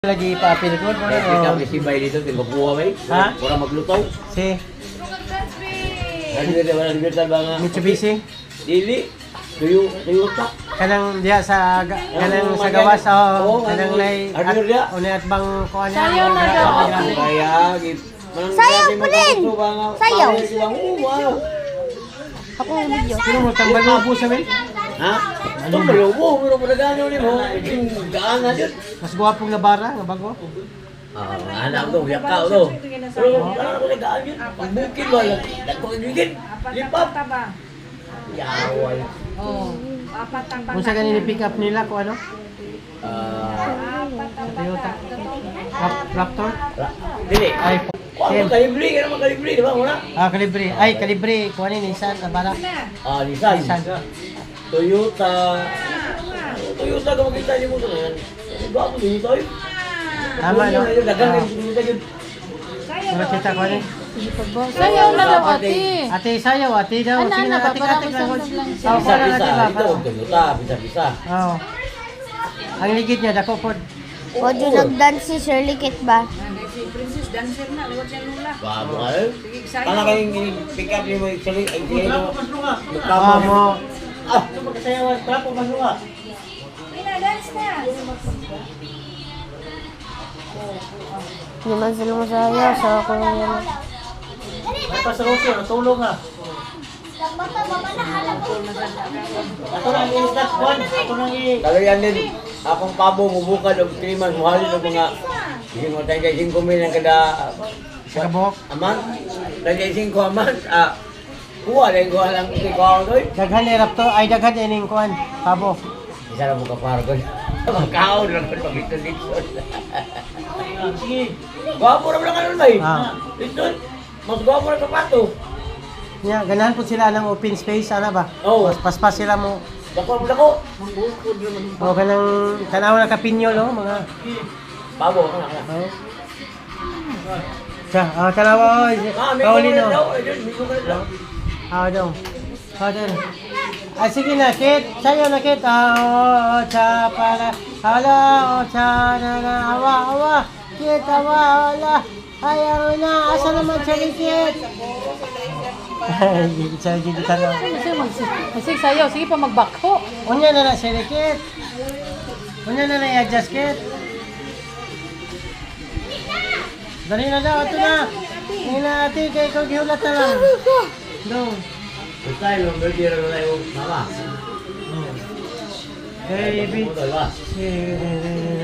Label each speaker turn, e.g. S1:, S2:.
S1: Lagi pa-apil ko.
S2: Kita may sibay dito, magkuha may.
S1: Ha?
S2: Orang maglutaw.
S1: Si
S2: Walang libertad ba nga?
S1: Mitsubishi.
S2: Dili. Toyota.
S1: Kanang diya sa kanang sa gawas kanang nay
S2: Ano diya?
S1: unay at bang kuan niya.
S3: Sayaw na daw.
S2: Kaya,
S3: Sayaw pa din. Sayaw.
S2: Wow.
S3: Ako ang video.
S1: Sino mo tambal mo po sa men?
S2: Ha? Ito malubo, pero pagkano ni mo, gaan na dyan.
S1: Mas guwapong nga bara, nga bago.
S2: Anak to, yakaw to. Pero ano ko nagaan yun? Ang bukid ba lang? Dagko igigin. Lipap. Yaway.
S4: Oh, apat ang
S1: Kung sa ganini pick up nila ko ano?
S4: apat ang
S1: Toyota. Raptor.
S2: Dili.
S1: Ay,
S2: Kuha mo kalibri, ka naman kalibri, di ba? Muna?
S1: kalibre. Ay, kalibre. Kuha ni Nissan na bara.
S2: Nissan.
S1: Nissan.
S2: Toyota. Toyota ka makita niyo mo ito na yan. Ba ako dito tayo?
S1: Tama, no?
S2: Dagang yung Toyota yun.
S1: Mga kita ko ni.
S3: Sayaw na daw ate.
S1: Ate, sayaw. Ate daw.
S3: Ano,
S1: Sige
S3: ano,
S1: na, katik-katik lang.
S3: parang lang siya.
S1: Oo, para
S2: Bisa-bisa.
S1: natin ba?
S2: Ito, Toyota. Bisa-bisa.
S1: Oo. Ang ligid niya, dako po.
S3: O di nag-dance si Shirley Kit ba?
S4: Si Princess Dancer na, liwat siya nula.
S2: Bago nga eh. Kala kayong pick up niyo mo actually. Ay, hindi mo.
S1: Oo mo.
S2: Ito magkasayawan. Trapo, masluka.
S4: Ina-dance na.
S3: Hindi man sila masayaw sa ako yan.
S1: Ay, pa sa Rosie, natulong nga. Ako nang i-start one. Ako nang
S2: Kalayan din. Akong pabo, mubukad o kriman, muhalin o mga. Hindi mo tayo kay 5 mil ang kada.
S1: sa kabok.
S2: Aman? Tayo kay 5 aman. Kuha lang, kuha lang. Kuha ako doy.
S1: Daghan ni Raptor. Ay, daghan ining kuan. Pabo.
S2: Isa na mo kapargon. Magkaon lang ko pag-ito.
S1: Sige.
S2: Gwapo na lang kanon bay.
S1: Ah.
S2: Ito. Mas gwapo na sapato.
S1: Nya, ganahan po sila ng open space, ana ba?
S2: Oo.
S1: Mas paspas sila mo.
S2: Dako, dako.
S1: O kanang tanaw na kapinyol, no? Mga...
S2: Pabo.
S1: Oh. Siya, tanaw,
S2: May
S1: kauli,
S2: kumalit daw.
S1: no?
S2: Ayun, may kumalit daw.
S1: Daw. Daw. Sige na, Kit. Sayo na, Kit. Cha, para. Hala, cha, na, awa. Kit, awa, hala. Ayaw na. Asa naman siya ni Kit? Siya, hindi tanong.
S3: Sige sayaw, sige pa magbako.
S1: Unya na siya ni Kit. Unya na i-adjust, Kit. Dali na daw, ito na. Hindi na ate, kay ikaw gihulat na lang. Doon.
S2: Basta yung birthday na tayo, mama.
S1: Baby.
S2: Ito, diba?
S1: Sige.